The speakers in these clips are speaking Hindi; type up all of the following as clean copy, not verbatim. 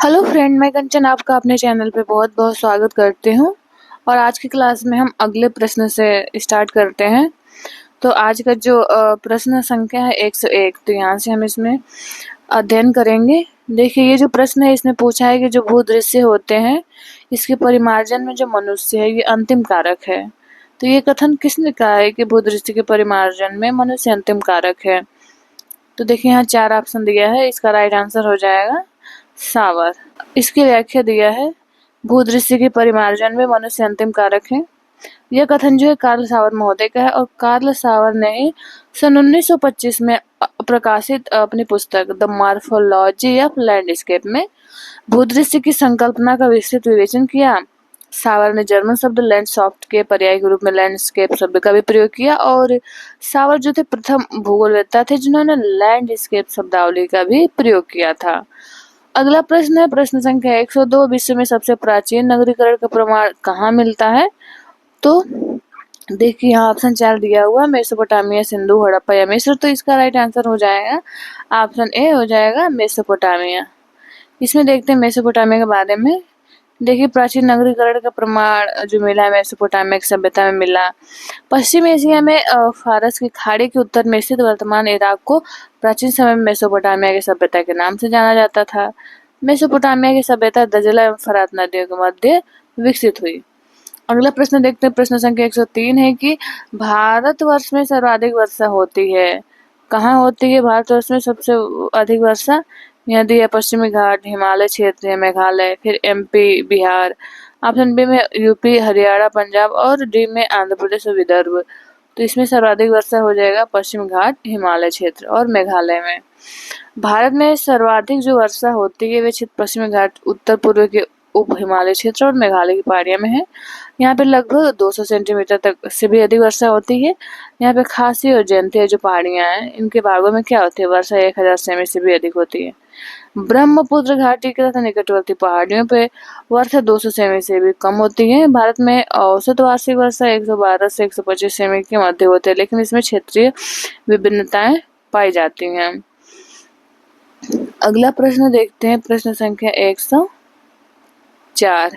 हेलो फ्रेंड, मैं कंचन आपका अपने चैनल पे बहुत बहुत स्वागत करती हूँ। और आज की क्लास में हम अगले प्रश्न से स्टार्ट करते हैं। तो आज का जो प्रश्न संख्या है 101, तो यहाँ से हम इसमें अध्ययन करेंगे। देखिए, ये जो प्रश्न है इसमें पूछा है कि जो भूदृश्य होते हैं इसके परिमार्जन में जो मनुष्य है ये अंतिम कारक है। तो ये कथन किसने कहा है कि भूदृश्य के परिमार्जन में मनुष्य अंतिम कारक है? तो देखिए, यहाँ 4 ऑप्शन दिया है, इसका राइट आंसर हो जाएगा सावर। इसकी व्याख्या दिया है, भूदृश्य के परिमार्जन में मनुष्य अंतिम कारक है। यह कथन जो है कार्ल सावर महोदय का है और कार्ल सावर ने ही सन 1925 में प्रकाशित अपनी पुस्तक द मॉर्फोलॉजी ऑफ लैंडस्केप में भूदृश्य की संकल्पना का विस्तृत विवेचन किया। सावर ने जर्मन शब्द लैंडस्केप के पर्याय के रूप में लैंडस्केप शब्द का भी प्रयोग किया और सावर जो थे प्रथम भूगोलवेत्ता थे जिन्होंने लैंडस्केप शब्दावली का भी प्रयोग किया था। अगला प्रश्न है प्रश्न संख्या 102, विश्व में सबसे प्राचीन नगरीकरण का प्रमाण कहाँ मिलता है? तो देखिए, यहाँ ऑप्शन 4 दिया हुआ, मेसोपोटामिया, सिंधु, हड़प्पा या मिस्र। तो इसका राइट आंसर हो जाएगा ऑप्शन ए, हो जाएगा मेसोपोटामिया। इसमें देखते हैं मेसोपोटामिया के बारे में। देखिए, प्राचीन नगरीकरण का प्रमाण जो मिला है मेसोपोटामिया की सभ्यता में मिला। पश्चिम एशिया में फारस की खाड़ी के उत्तर में स्थित वर्तमान इराक को प्राचीन समय में मेसोपोटामिया की सभ्यता के नाम से जाना जाता था। मेसोपोटामिया की सभ्यता दजला एवं फरात नदियों के मध्य विकसित हुई। अगला प्रश्न देखते हैं, प्रश्न संख्या 103 है कि भारतवर्ष में सर्वाधिक वर्षा होती है। कहाँ होती है भारतवर्ष में सबसे अधिक वर्षा? यहाँ दिया पश्चिमी घाट, हिमालय क्षेत्र, मेघालय, फिर एमपी, बिहार। ऑप्शन बी में यूपी, हरियाणा, पंजाब और डी में आंध्र प्रदेश और विदर्भ। तो इसमें सर्वाधिक वर्षा हो जाएगा पश्चिम घाट, हिमालय क्षेत्र और मेघालय में। भारत में सर्वाधिक जो वर्षा होती है वे क्षेत्र पश्चिमी घाट, उत्तर पूर्व के उप हिमालय क्षेत्र और मेघालय की पहाड़ियों में है। यहाँ पे लगभग 200 सेंटीमीटर तक से भी अधिक वर्षा होती है। यहाँ पे खासी और जयंतिया जो पहाड़ियाँ हैं इनके भागों में क्या होती है, वर्षा 1000 सेमी से भी अधिक होती है। ब्रह्मपुत्र घाटी के तथा निकटवर्ती पहाड़ियों पे वर्षा 200 सेमी से भी कम होती है। भारत में औसत वार्षिक वर्षा 112 से 125 सेमी के मध्य होती है, लेकिन इसमें क्षेत्रीय विभिन्नताएं पाई जाती हैं। अगला प्रश्न देखते हैं, प्रश्न संख्या 104।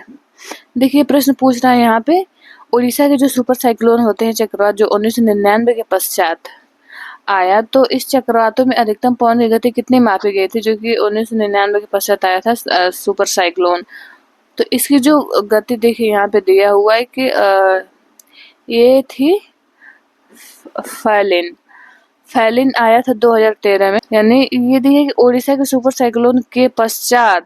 देखिए, प्रश्न पूछ रहा है यहाँ पे, उड़ीसा के जो सुपर साइक्लोन होते हैं चक्रवात जो 1999 के पश्चात आया, तो इस चक्रवातों में अधिकतम पवन की गति कितनी मापी गई थी जो कि 1999 के पश्चात आया था सुपर साइक्लोन? तो इसकी जो गति देखिए यहाँ पे दिया हुआ है कि ये थी फैलिन आया था 2013 में। यानी ये देखिए कि उड़ीसा के सुपर साइक्लोन के पश्चात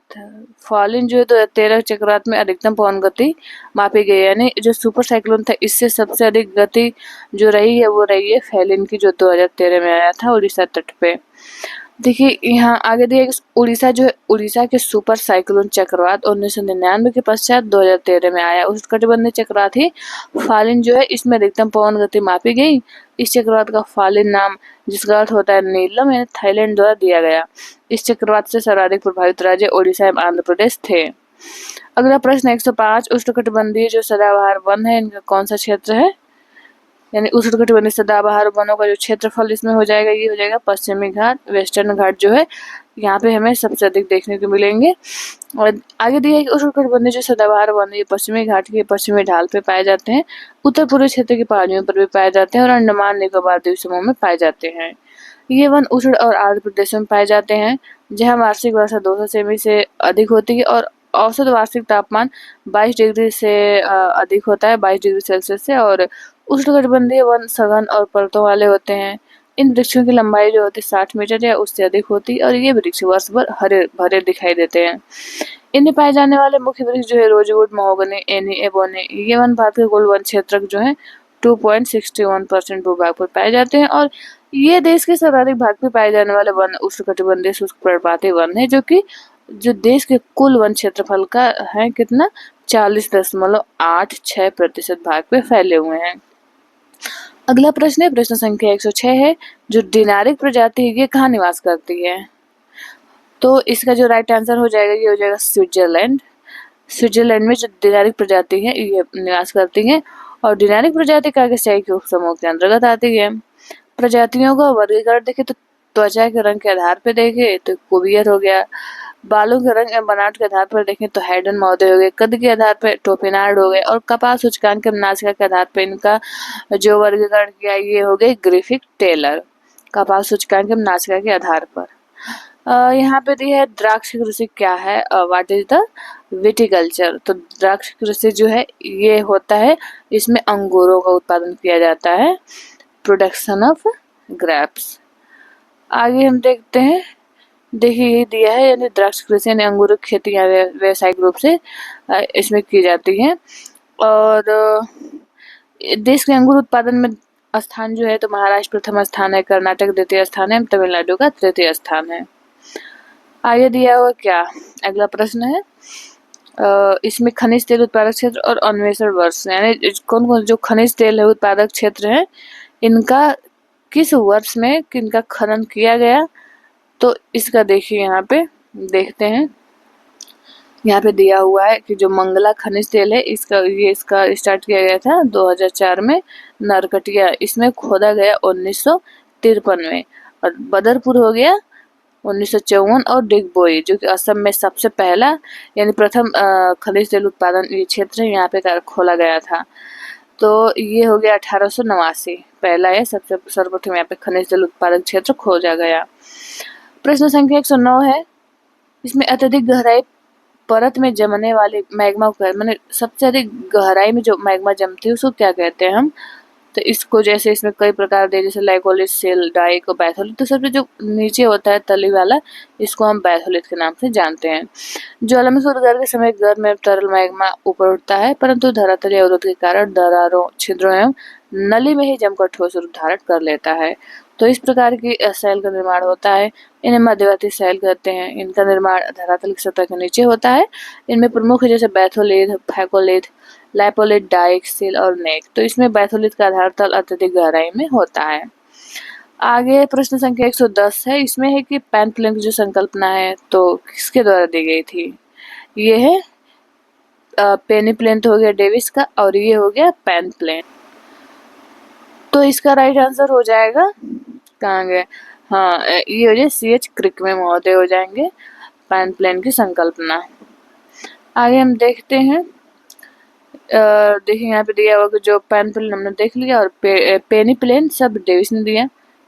फैलिन जो है 2013 चक्रवात में अधिकतम पवन गति मापी गई है। यानी जो सुपर साइक्लोन था इससे सबसे अधिक गति जो रही है वो रही है फैलिन की, जो 2013 में आया था उड़ीसा तट पे। देखिए, यहाँ आगे दिया कि उड़ीसा जो है, उड़ीसा के सुपर साइक्लोन चक्रवात 1999 के पश्चात 2013 में आया उष्णकटिबंधीय चक्रवात ही फालिन जो है, इसमें अधिकतम पवन गति मापी गई। इस चक्रवात का फालिन नाम, जिसका अर्थ होता है नीलम, यानी थाईलैंड द्वारा दिया गया। इस चक्रवात से सर्वाधिक प्रभावित राज्य ओडिशा एवं आंध्र प्रदेश थे। अगला प्रश्न 105, उष्णकटिबंधीय जो सदाबहार वन है इनका कौन सा क्षेत्र है? यानी उष्णकटिबंधीय सदाबहार वनों का जो क्षेत्रफल इसमें हो जाएगा, ये हो जाएगा पश्चिमी घाट, वेस्टर्न घाट जो है यहाँ पे हमें सबसे अधिक देखने को मिलेंगे। और आगे दिया है कि उष्णकटिबंधीय जो सदाबहार वन ये पश्चिमी घाट के पश्चिमी ढाल पे पाए जाते हैं, उत्तर पूर्वी क्षेत्र की पहाड़ियों पर भी पाए जाते हैं और अंडमान निकोबार द्वीप समूह में पाए जाते हैं। ये वन उष्ण और आर्द्र प्रदेशों में पाए जाते हैं, जहाँ वार्षिक वर्षा 200 सेमी से अधिक होती है और औसत वार्षिक तापमान 22 डिग्री से अधिक होता है, 22 डिग्री सेल्सियस से। और उष्णकटिबंधीय वन सघन और परतों वाले होते हैं। इन वृक्षों की लंबाई जो होती है 60 मीटर या उससे अधिक होती है और ये वृक्ष वर्ष भर हरे भरे दिखाई देते हैं। इनमें पाए जाने वाले मुख्य वृक्ष जो है रोजवुड, महोगनी, एनी, एबोनी। ये वन भारत के कुल वन क्षेत्र जो है 2.61% भूभाग पर पाए जाते हैं और ये देश के सर्वाधिक भाग में पाए जाने वाले वन उष्णकटिबंधीय शुष्क पर्णपाती वन है, जो देश के कुल वन क्षेत्रफल का है कितना, 40.86% भाग पे फैले हुए हैं। अगला प्रश्न है प्रश्न संख्या 106 है, जो डिनारिक प्रजाति है ये कहाँ निवास करती है? तो इसका जो राइट आंसर हो जाएगा ये हो जाएगा स्विट्जरलैंड। स्विट्जरलैंड में जो डिनारिक प्रजाति है ये निवास करती है और डिनारिक प्रजाति काकसियाई के उपसमूह के अंतर्गत आती है। प्रजातियों का वर्गीकरण देखें तो त्वचा के रंग के आधार पे देखें तो कुवियर हो गया, बालों के रंग एवं बनावट के आधार पर देखें तो हैडन महोदय हो गए, कद के आधार पर टोपेनार्ड हो गए, और कपाल सूचकांक एवं नासिका के आधार पर इनका जो वर्गीकरण किया ये हो गए ग्रिफिथ टेलर, कपाल सूचकांक एवं नासिका के आधार पर। यहाँ पे दिया है द्राक्ष कृषि क्या है, व्हाट इज द विटिकल्चर। तो द्राक्ष कृषि जो है ये होता है, इसमें अंगूरों का उत्पादन किया जाता है, प्रोडक्शन ऑफ ग्रेप्स। आगे हम देखते हैं, देखिए ये दिया है यानी द्राक्ष कृषि यानी अंगूरों की खेती व्यावसायिक रूप से इसमें की जाती है। और देश के अंगूर उत्पादन में स्थान जो है तो महाराष्ट्र प्रथम स्थान है, कर्नाटक द्वितीय स्थान है, तमिलनाडु का तृतीय स्थान है। आगे दिया हुआ क्या, अगला प्रश्न है इसमें खनिज तेल उत्पादक क्षेत्र और अन्वेषण वर्ष यानी कौन कौन जो खनिज तेल है उत्पादक क्षेत्र है इनका किस वर्ष में किनका खनन किया गया, तो इसका देखिए यहाँ पे देखते हैं। यहाँ पे दिया हुआ है कि जो मंगला खनिज तेल है इसका स्टार्ट किया गया था 2004 में नरकटिया, इसमें खोदा गया 1953 में, और बदरपुर हो गया 1954, और डिगबोई जो कि असम में सबसे पहला यानी प्रथम खनिज तेल उत्पादन ये क्षेत्र है यहाँ पे खोला गया था। तो ये हो गया 1889 पहला है सबसे सर्वप्रथम यहाँ पे खनिज तेल उत्पादक क्षेत्र खोजा गया। प्रश्न संख्या 109 है, इसमें अत्यधिक गहराई परत में जमने वाली मैग्मा को माने सबसे अधिक गहराई में जो मैग्मा जमती है उसको क्या कहते हैं हम, तो इसको जैसे इसमें कई प्रकार दे जैसे लाइकोलिथ, सेल, डाइक और बैथोलिथ, तो सबसे जो नीचे होता है तली वाला इसको हम बैथोलिथ के नाम से जानते हैं। ज्वालामुखी उद्गार के समय गर्म एवं तरल मैग्मा ऊपर उठता है परंतु धरातलीय अवरोध के कारण दरारों, छिद्रों एवं नली में ही जमकर ठोस रूप धारण कर लेता है। तो इस प्रकार की सेल का निर्माण होता है, इन्हें मध्यवर्ती सेल कहते हैं। इनका निर्माण धरातल की सतह के नीचे होता है। इनमें प्रमुख जैसे बैथोलिथ, फैकोलिथ, लाइपोलिथ, डाइक, सेल और नेक। तो इसमें बैथोलिथ का आधार तल अत्यधिक गहराई में होता है। आगे प्रश्न संख्या 110 है, इसमें है कि पैन प्लेन की जो संकल्पना है तो किसके द्वारा दी गई थी, ये है पेनी प्लेन तो हो गया डेविस का, और ये हो गया पैन प्लेन। तो इसका राइट आंसर हो जाएगा कहाँ गए, हाँ ये हो जाए CH क्रिक में महोदय हो जाएंगे, पैन प्लेन की संकल्पना। आगे हम देखते हैं, देखिए यहाँ पे दिया हुआ कि जो पैन प्लेन हमने देख लिया, और पेनी प्लेन सब डेविस ने दिया,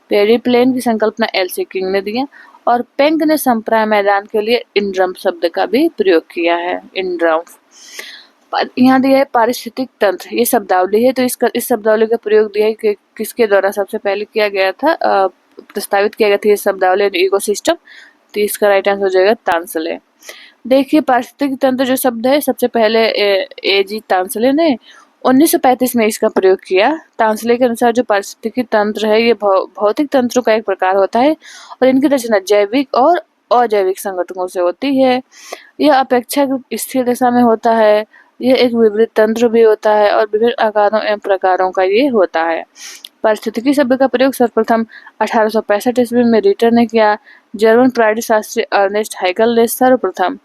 पेरी प्लेन की संकल्पना LC किंग ने दिया, और पेंक ने संप्राय मैदान के लिए इंड्रम शब्द का भी प्रयोग किया है, इंड्रम। यहाँ दिया है पारिस्थितिक तंत्र, ये शब्दावली है, तो इस शब्दावली का प्रयोग दिया है कि किसके द्वारा सबसे पहले किया गया था, प्रस्तावित किया गया था ये शब्दावली इकोसिस्टम, तो इसका राइट आंसर हो जाएगा तांसले। देखिए पारिस्थितिक तंत्र जो शब्द है सबसे पहले AG तांसले ने 1935 में इसका प्रयोग किया। तांसले के अनुसार जो पारिस्थितिकी तंत्र है ये भौतिक तंत्रों का एक प्रकार होता है और इनकी रचना जैविक और अजैविक संगठनों से होती है। यह अपेक्षाकृत स्थिर दशा में होता है, यह एक विवृत तंत्र भी होता है और विभिन्न आकारों एवं प्रकारों का ये होता है। पारिस्थितिकी शब्द का प्रयोग सर्वप्रथम 1865 ईस्वी में रिटर ने किया। जर्मन प्राणी शास्त्री अर्नेस्ट हाइकल ने सर्वप्रथम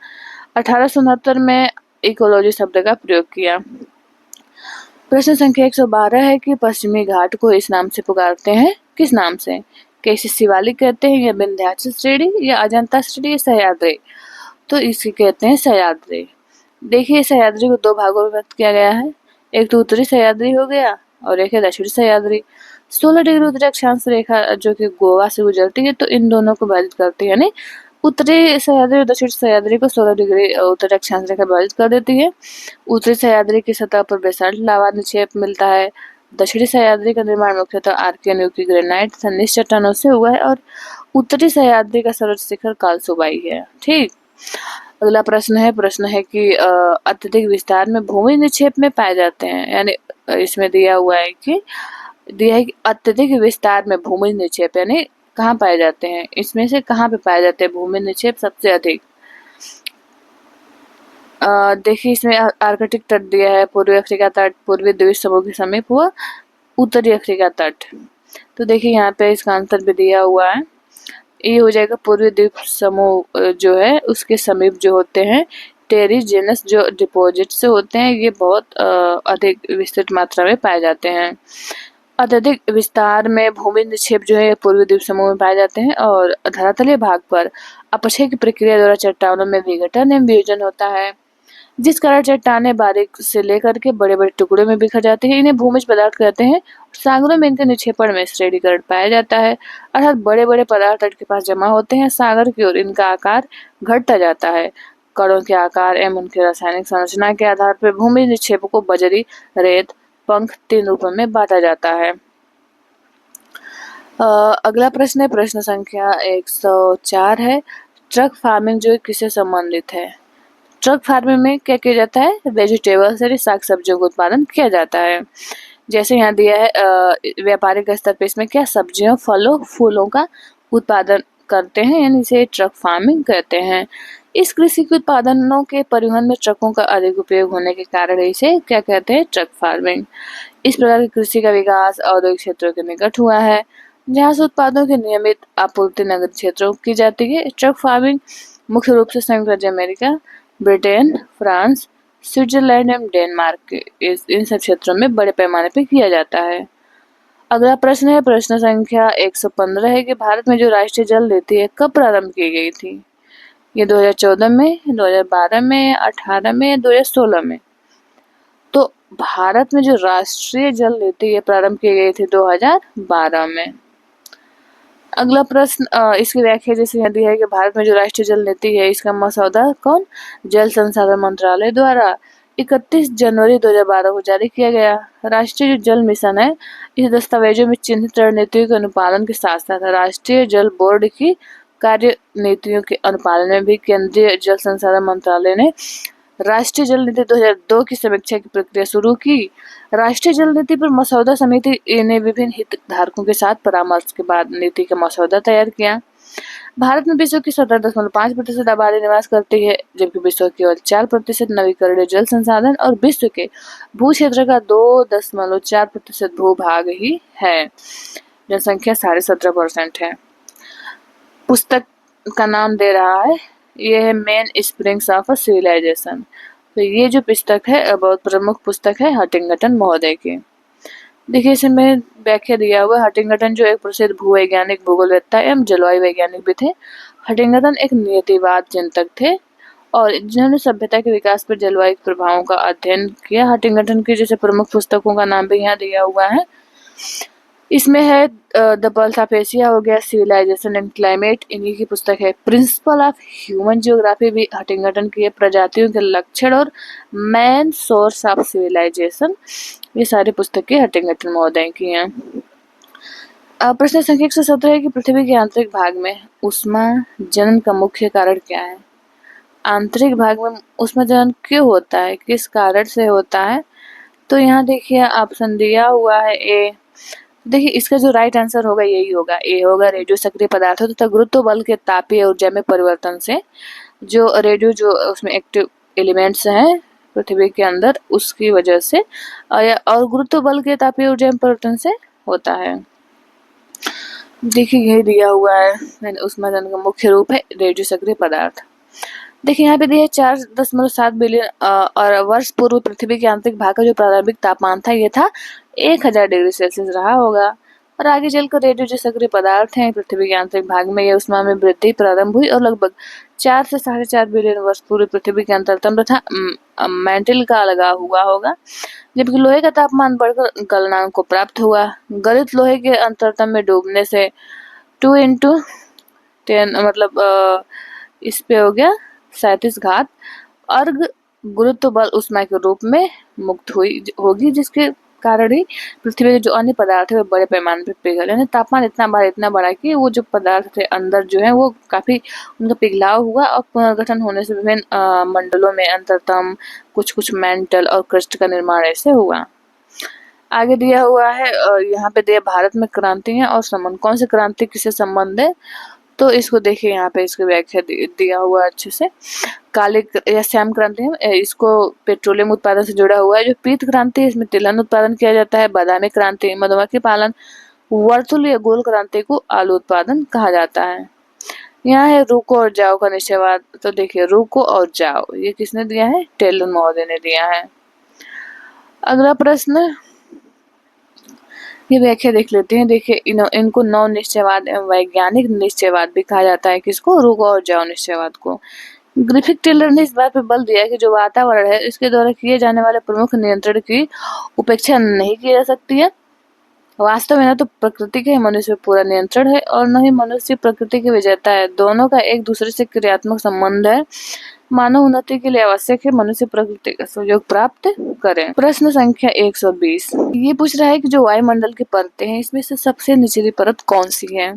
1869 में इकोलॉजी शब्द का प्रयोग किया। प्रश्न संख्या 112 है कि पश्चिमी घाट को इस नाम से पुकारते हैं, किस नाम से, क्या इसे शिवालिक कहते हैं या विंध्याचल श्रेणी या अजंता श्रेणी या सह्याद्री, तो इसे कहते हैं सह्याद्री। देखिए सह्याद्री को दो भागों में व्यक्त किया गया है, एक तो उत्तरी सह्याद्री हो गया और एक है दक्षिणी सह्याद्री। 16 डिग्री उत्तरी अक्षांश रेखा जो कि गोवा से गुजरती है तो इन दोनों को विभाजित करती है, यानी उत्तरी सह्याद्री और दक्षिणी सह्याद्री को 16 डिग्री उत्तरी अक्षांश रेखा विभाजित कर देती है। उत्तरी सह्याद्री की सतह पर बेसाल्ट लावा निक्षेप मिलता है। दक्षिणी सह्याद्री का निर्माण मुख्यतः आर्कियन ग्रेनाइट खनिज चट्टानों से हुआ है और उत्तरी सह्याद्री का सर्वोच्च शिखर कालसुबाई है। ठीक, अगला प्रश्न है कि अत्यधिक विस्तार में भूमि निक्षेप में पाए जाते हैं, यानी इसमें दिया है कि अत्यधिक विस्तार में भूमि निक्षेप यानी कहाँ पाए जाते हैं, इसमें से कहाँ पे पाए जाते हैं भूमि निक्षेप सबसे अधिक। देखिए इसमें आर्कटिक तट दिया है, पूर्वी अफ्रीका तट, पूर्वी द्वीप समूह के समीप हुआ उत्तरी अफ्रीका तट। तो देखिए यहाँ पे इसका आंसर भी दिया हुआ है, ये हो जाएगा पूर्वी द्वीप समूह जो है उसके समीप जो होते हैं टेरिजेनस जो डिपॉजिट से होते हैं, ये बहुत अधिक विस्तृत मात्रा में पाए जाते हैं। अत्यधिक विस्तार में भूमि निक्षेप जो है पूर्वी द्वीप समूह में पाए जाते हैं और धरातलीय भाग पर अपक्षय की प्रक्रिया द्वारा चट्टानों में विघटन एवं वियोजन होता है, जिस कारण चट्टानें बारीक से लेकर के बड़े बड़े टुकड़े में बिखर जाती है। इन्हें भूमिज पदार्थ कहते हैं। सागरों में इनके निक्षेपण में श्रेणीकरण पाया जाता है, अर्थात बड़े बड़े पदार्थ तट के पास जमा होते हैं। सागर की ओर इनका आकार घटता जाता है। कणों के आकार एवं उनकी रासायनिक संरचना के आधार पर भूमि निक्षेपों को बजरी, रेत, पंख 3 रूपों में बांटा जाता है। अगला प्रश्न है प्रश्न संख्या 104 है, ट्रक फार्मिंग जो किससे संबंधित है। ट्रक फार्मिंग में क्या किया जाता है, वेजिटेबल्स यानी साग सब्जियों का उत्पादन किया जाता है। जैसे यहाँ दिया है व्यापारिक स्तर पे इसमें क्या सब्जियों, फलों, फूलों का उत्पादन करते हैं, यानी इसे ट्रक फार्मिंग कहते हैं। इस कृषि के उत्पादनों के परिवहन में ट्रकों का अधिक उपयोग होने के कारण इसे क्या कहते हैं, ट्रक फार्मिंग। इस प्रकार की कृषि का विकास औद्योगिक क्षेत्रों के निकट हुआ है, जहाँ से उत्पादों की नियमित आपूर्ति नगर क्षेत्रों की जाती है। ट्रक फार्मिंग मुख्य रूप से संयुक्त राज्य अमेरिका, ब्रिटेन, फ्रांस, स्विट्जरलैंड एवं डेनमार्क इन सब क्षेत्रों में बड़े पैमाने पर किया जाता है। अगला प्रश्न है प्रश्न संख्या 115 है कि भारत में जो राष्ट्रीय जल नीति है कब प्रारंभ की गई थी। ये 2014 में, 2012 में, 18 में, 2016 में। तो भारत में जो राष्ट्रीय जल नीति है प्रारंभ की गई थी 2012 में। अगला प्रश्न इसकी व्याख्या जैसे यहाँ दी है कि भारत में जो राष्ट्रीय जल नीति है इसका मसौदा कौन, जल संसाधन मंत्रालय द्वारा 31 जनवरी 2012 को जारी किया गया। राष्ट्रीय जो जल मिशन है इस दस्तावेजों में चिन्हित रणनीतियों के अनुपालन के साथ साथ राष्ट्रीय जल बोर्ड की कार्य नीतियों के अनुपालन में भी केंद्रीय जल संसाधन मंत्रालय ने राष्ट्रीय जल नीति 2002 की समीक्षा की प्रक्रिया शुरू की। राष्ट्रीय जल नीति पर मसौदा समिति ने विभिन्न हितधारकों के साथ परामर्श के बाद नीति का मसौदा तैयार किया। भारत में विश्व की 17.5% आबादी निवास करती है, जबकि विश्व की केवल 4% नवीकरणीय जल संसाधन और विश्व के भू क्षेत्र का 2.4% भूभाग ही है। जनसंख्या 17.5% है। पुस्तक का नाम दे रहा है, ये है main springs of a civilisation. तो ये जो पुस्तक है बहुत प्रमुख पुस्तक है हंटिंगटन महोदय की। देखिए इसमें व्याख्या दिया हुआ, हंटिंगटन जो एक प्रसिद्ध भूवैज्ञानिक, भूगोलवेत्ता एवं जलवायु वैज्ञानिक भी थे। हंटिंगटन एक नियतिवाद चिंतक थे और जिन्होंने सभ्यता के विकास पर जलवायु प्रभावों का अध्ययन किया। हंटिंगटन की जैसे प्रमुख पुस्तकों का नाम भी यहाँ दिया हुआ है। इसमें है द पल्स ऑफ एशिया हो गया, सिविलाइजेशन एंड क्लाइमेट इन्हीं की पुस्तक है। प्रिंसिपल ऑफ ह्यूमन जियोग्राफी भी हंटिंगटन की है। प्रजातियों के लक्षण और मेन सोर्स ऑफ सिविलाइजेशन, ये सारी पुस्तकें हंटिंगटन महोदय की हैं। प्रश्न संख्या 117 है कि पृथ्वी के आंतरिक भाग में ऊष्मा जनन का मुख्य कारण क्या है। आंतरिक भाग में ऊष्मा जनन क्यों होता है, किस कारण से होता है। तो यहाँ देखिए ऑप्शन दिया हुआ है ए। देखिए इसका जो राइट आंसर होगा यही होगा, ए होगा। रेडियो सक्रिय पदार्थों तथा गुरुत्व बल के तापीय ऊर्जा में परिवर्तन से जो रेडियो जो उसमें एक्टिव एलिमेंट्स हैं पृथ्वी के अंदर उसकी वजह से और गुरुत्व बल के तापीय ऊर्जा में परिवर्तन से होता है। देखिए यही दिया हुआ है, ऊष्मा जनन का मुख्य रूप है रेडियो सक्रिय पदार्थ। देखिए यहाँ पे दिया है 4.7 बिलियन और वर्ष पूर्व पृथ्वी के आंतरिक भाग का जो प्रारंभिक तापमान था ये था 1000 डिग्री सेल्सियस रहा होगा। और आगे चलकर रेडियो जो सक्रिय पदार्थ हैं पृथ्वी के आंतरिक भाग में ये ऊष्मा में वृद्धि प्रारंभ हुई और लगभग 4 से 4.5 बिलियन वर्ष पूर्व पृथ्वी के अंतरतम तथा मैंटल का लगा हुआ होगा, जबकि लोहे का तापमान बढ़कर गलनांक को प्राप्त हुआ। गलित लोहे के अंतरतम में डूबने से 2 × 10 मतलब इस पे हो गया 37 घात अर्ग गुरुत्व बल ऊष्मा के रूप में मुक्त हुई होगी, जिसके कारण ही पृथ्वी के जो अन्य पदार्थ है वो बड़े पैमाने पर पिघल, यानी तापमान इतना बढ़ा कि वो जो पदार्थ थे अंदर जो है वो काफी उनका पिघलाव हुआ और पुनर्गठन होने से विभिन्न मंडलों में अंतरतम कुछ मेंटल और क्रस्ट का निर्माण ऐसे हुआ। आगे दिया हुआ है यहाँ पे दिया भारत में क्रांतियां और संबंध, कौन सी क्रांति किससे संबंध है। तो इसको देखिए यहाँ पे इसकी व्याख्या दिया हुआ अच्छे से। काले या श्याम क्रांति है, इसको पेट्रोलियम उत्पादन से जुड़ा हुआ है। जो पीत क्रांति है इसमें तिलहन उत्पादन किया जाता है। बादामी क्रांति मधुमक्खी पालन। वर्तुल या गोल क्रांति को आलू उत्पादन कहा जाता है। यहाँ है रुको और जाओ का निश्चयवाद। तो देखिए रुको और जाओ ये किसने दिया है, टेलन महोदय ने दिया है। अगला प्रश्न ये व्याख्या देख लेते हैं। देखिए इनको नव निश्चयवाद एवं वैज्ञानिक निश्चयवाद भी कहा जाता है। किसको? रुगो और जाओ निश्चयवाद को। ग्रिफिथ टेलर ने इस बात पर बल दिया कि जो वातावरण है इसके द्वारा किए जाने वाले प्रमुख नियंत्रण की उपेक्षा नहीं की जा सकती है। वास्तव में न तो प्रकृति के मनुष्य पर पूरा नियंत्रण है और न ही मनुष्य प्रकृति की विजेता है। दोनों का एक दूसरे से क्रियात्मक संबंध है। मानव उन्नति के लिए आवश्यक है मनुष्य प्रकृति का सहयोग प्राप्त करे। प्रश्न संख्या 120 ये पूछ रहा है कि जो वायुमंडल की परतें हैं इसमें से सबसे निचली परत कौन सी है?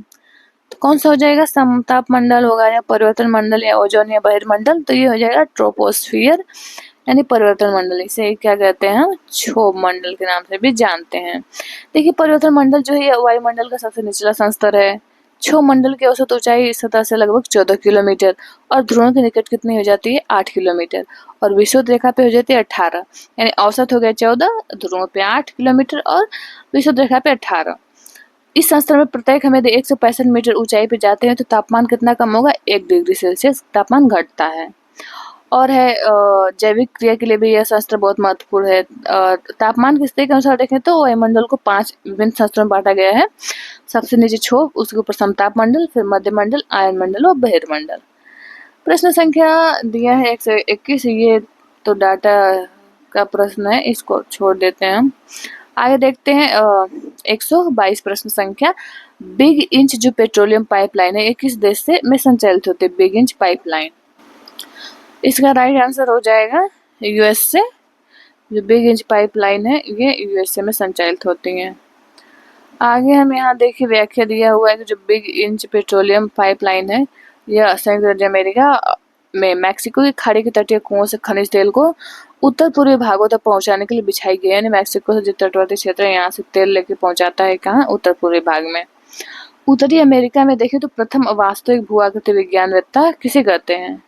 तो कौन सा हो जाएगा? समताप मंडल होगा या परिवर्तन मंडल या ओजोन या बहिर्मंडल? तो ये हो जाएगा ट्रोपोस्फियर यानी परिवर्तन मंडल। इसे क्या कहते हैं? क्षोभ मंडल के नाम से भी जानते हैं। देखिए परिवर्तन मंडल जो है वायुमंडल का सबसे निचला संस्तर है। क्षोभ मंडल की औसत ऊंचाई सतह से लगभग 14 किलोमीटर और ध्रुवों के निकट कितनी हो जाती है? 8 किलोमीटर और विषुवत रेखा पे हो जाती है 18। यानी औसत हो गया 14, ध्रुवों पे 8 किलोमीटर और विषुवत रेखा पे 18। इस संस्तर में प्रत्येक हमें 165 मीटर ऊंचाई पे जाते हैं तो तापमान कितना कम होगा? 1 डिग्री सेल्सियस तापमान घटता है। और है जैविक क्रिया के लिए भी यह संस्तर बहुत महत्वपूर्ण है। तापमान की स्थिति के अनुसार देखें तो वायुमंडल को 5 विभिन्न संस्तरों में बांटा गया है। सबसे नीचे क्षोभ, उसके ऊपर समताप मंडल, फिर मध्य मंडल, आयन मंडल और बहिर्मंडल। प्रश्न संख्या दिया है 121। ये तो डाटा का प्रश्न है, इसको छोड़ देते हैं हम। आगे देखते हैं 122 प्रश्न संख्या। बिग इंच जो पेट्रोलियम पाइपलाइन है ये किस देश से में संचालित होती है? Big inch pipeline. इसका राइट आंसर हो जाएगा यूएस से। जो बिग इंच पाइपलाइन है ये यूएसए में संचालित होती है। आगे हम यहाँ देखिए व्याख्या दिया हुआ है कि जो बिग इंच पेट्रोलियम पाइपलाइन है यह संयुक्त राज्य अमेरिका में मैक्सिको की खाड़ी के तटीय कुओं से खनिज तेल को उत्तर पूर्वी भागों तक पहुंचाने के लिए बिछाई गई है। यानी मैक्सिको से जो तटवर्ती क्षेत्र है यहाँ से तेल लेके पहुंचाता है कहाँ? उत्तर पूर्वी भाग में। उत्तरी अमेरिका में देखें तो प्रथम वास्तविक भू आकृति विज्ञानवेत्ता किसे कहते हैं?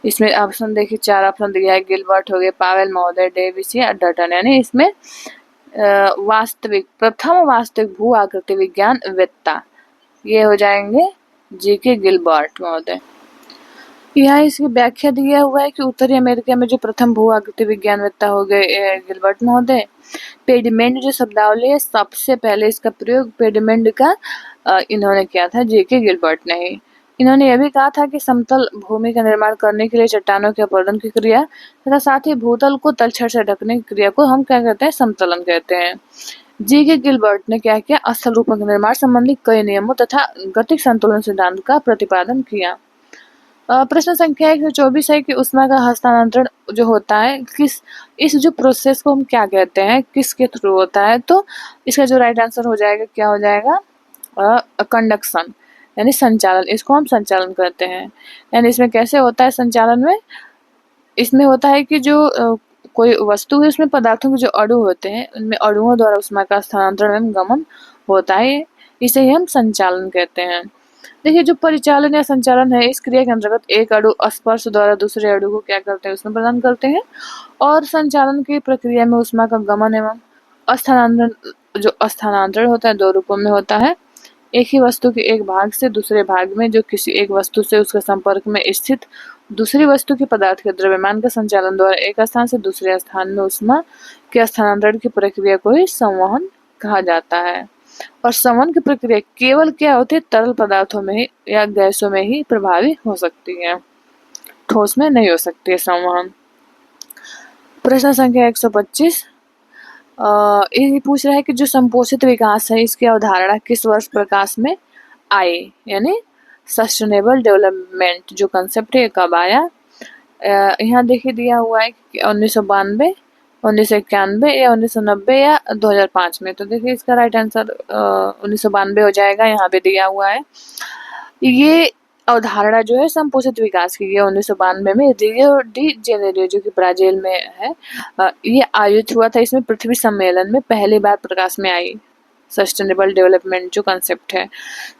इसमें ऑप्शन देखिए 4 ऑप्शन दिया है। गिलबर्ट हो गए, पावेल महोदय, डेविस या डटन। यानी इसमें प्रथम वास्तविक भू आकृति विज्ञानवेत्ता ये हो जाएंगे जीके गिलबर्ट महोदय। यहाँ इसकी व्याख्या दिया हुआ है कि उत्तरी अमेरिका में जो प्रथम भू आकृति विज्ञानवेत्ता हो गए गिलबर्ट महोदय। पेडिमेंट जो शब्दावली है सबसे पहले इसका प्रयोग पेडिमेंट का इन्होंने किया था, जीके गिलबर्ट ने ही। इन्होंने यह भी कहा था कि समतल भूमि का निर्माण करने के लिए चट्टानों के अपरदन की क्रिया तथा साथ ही भूतल को तलछट से ढकने की क्रिया को हम क्या कहते हैं? समतलन कहते हैं। जीके गिलबर्ट ने क्या किया? अस्थल रूपों के निर्माण संबंधी कई नियमों तथा गतिक संतुलन सिद्धांत का प्रतिपादन किया। प्रश्न संख्या 124 है कि ऊष्मा का हस्तांतरण जो होता है इस जो प्रोसेस को हम क्या कहते हैं? किसके थ्रू होता है? तो इसका जो राइट आंसर हो जाएगा क्या हो जाएगा? कंडक्शन यानी संचालन। इसको हम संचालन कहते हैं। यानी इसमें कैसे होता है संचालन में? इसमें होता है कि जो कोई वस्तु है उसमें पदार्थों के जो अणु होते हैं उनमें अणुओं द्वारा ऊष्मा का स्थानांतरण एवं गमन होता है, इसे ही हम संचालन कहते हैं। देखिए जो परिचालन या संचालन है इस क्रिया के अंतर्गत एक अणु स्पर्श द्वारा दूसरे अणु को क्या करते हैं? उसमें प्रदान करते हैं। और संचालन की प्रक्रिया में ऊष्मा का गमन एवं स्थानांतरण होता है 2 रूपों में होता है। एक ही वस्तु के एक भाग से दूसरे भाग में जो किसी एक वस्तु से उसके संपर्क में स्थित दूसरी वस्तु के पदार्थ के द्रव्यमान का संचालन द्वारा एक स्थान से दूसरे स्थान में ऊष्मा के स्थानांतरण की प्रक्रिया को ही संवहन कहा जाता है। और संवहन की प्रक्रिया केवल क्या होती है? तरल पदार्थों में ही या गैसों में ही प्रभावी हो सकती है, ठोस में नहीं हो सकती है संवहन। प्रश्न संख्या 125 ये पूछ रहा है कि जो संपोषित विकास है इसकी अवधारणा किस वर्ष प्रकाश में आई? यानी सस्टेनेबल डेवलपमेंट जो कंसेप्ट है कब आया? यहाँ देखिए दिया हुआ है कि 1992, 1991 या 1990 या 2005 में। तो देखिए इसका राइट आंसर 1992 हो जाएगा, यहाँ पे दिया हुआ है। ये अवधारणा जो है संपोषित विकास की 1992 में रियो डी जेनेरियो जो कि ब्राजील में है ये आयोजित हुआ था। इसमें पृथ्वी सम्मेलन में पहली बार प्रकाश में आई सस्टेनेबल डेवलपमेंट जो कंसेप्ट है।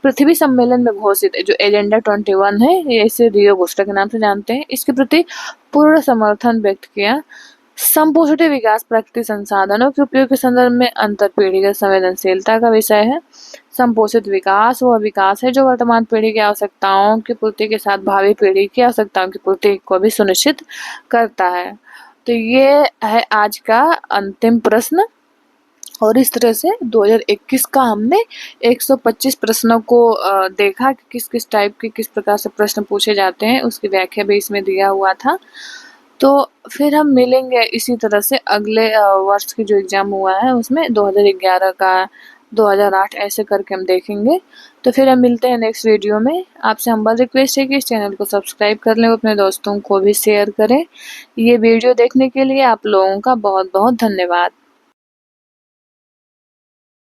पृथ्वी सम्मेलन में घोषित जो एजेंडा 21 है ये इसे रियो घोषणा के नाम से जानते हैं। इसके प्रति पूर्ण समर्थन व्यक्त किया। संपोषित विकास प्राकृतिक संसाधनों के उपयोग के संदर्भ में अंतर पीढ़ीगत संवेदनशीलता का विषय है। संपोषित विकास वह विकास है जो वर्तमान पीढ़ी की आवश्यकताओं की पूर्ति के साथ भावी पीढ़ी की आवश्यकताओं की पूर्ति को भी सुनिश्चित करता है। तो ये है आज का अंतिम प्रश्न और इस तरह से 2021 का हमने 125 प्रश्नों को देखा कि किस किस टाइप के किस प्रकार से प्रश्न पूछे जाते हैं, उसकी व्याख्या भी इसमें दिया हुआ था। तो फिर हम मिलेंगे इसी तरह से अगले वर्ष की जो एग्ज़ाम हुआ है उसमें 2011 का, 2008 ऐसे करके हम देखेंगे। तो फिर हम मिलते हैं नेक्स्ट वीडियो में। आपसे हम्बल रिक्वेस्ट है कि इस चैनल को सब्सक्राइब कर लें, अपने दोस्तों को भी शेयर करें। ये वीडियो देखने के लिए आप लोगों का बहुत बहुत धन्यवाद।